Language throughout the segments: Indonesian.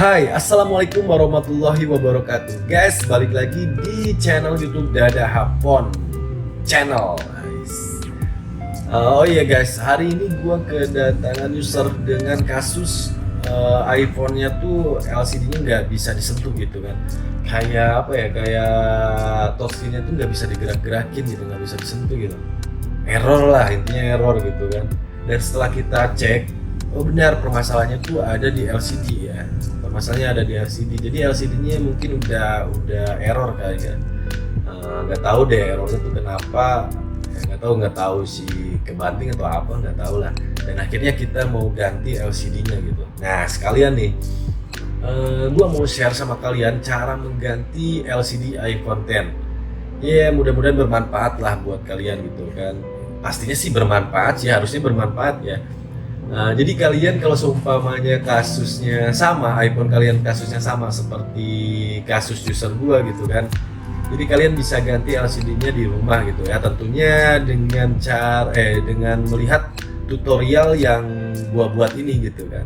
Hai, assalamualaikum warahmatullahi wabarakatuh. Guys, balik lagi di channel YouTube Dada Hapon channel. Nice. Oh iya guys, hari ini gua kedatangan user dengan kasus iPhone-nya tuh LCD-nya nggak bisa disentuh gitu kan. Kayak apa ya? Kayak touchscreen-nya tuh nggak bisa digerak-gerakin gitu, nggak bisa disentuh gitu. Error lah, intinya error gitu kan. Dan setelah kita cek, oh benar permasalahannya tuh ada di LCD ya. Masalahnya ada di LCD, jadi LCD-nya mungkin udah error kali ya. Nggak tahu deh errornya tuh kenapa, nggak tahu si kebanting atau apa, nggak tahu lah. Dan akhirnya kita mau ganti LCD-nya gitu. Nah sekalian nih, gua mau share sama kalian cara mengganti LCD iPhone X. Ya mudah-mudahan bermanfaat lah buat kalian gitu kan. Pastinya sih bermanfaat sih, harusnya bermanfaat ya. Nah, jadi kalian kalau seumpamanya kasusnya sama, iPhone kalian kasusnya sama seperti kasus user gua gitu kan. Jadi kalian bisa ganti LCD-nya di rumah gitu ya. Tentunya dengan dengan melihat tutorial yang gua buat ini gitu kan.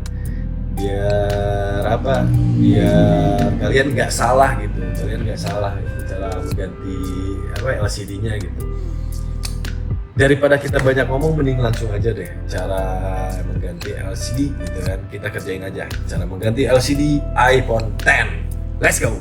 Biar apa? Biar kalian nggak salah gitu. Kalian nggak salah gitu, cara mengganti LCD-nya gitu. Daripada kita banyak ngomong, mending langsung aja deh cara mengganti LCD gitu kan. Kita kerjain aja cara mengganti LCD iPhone X. Let's go.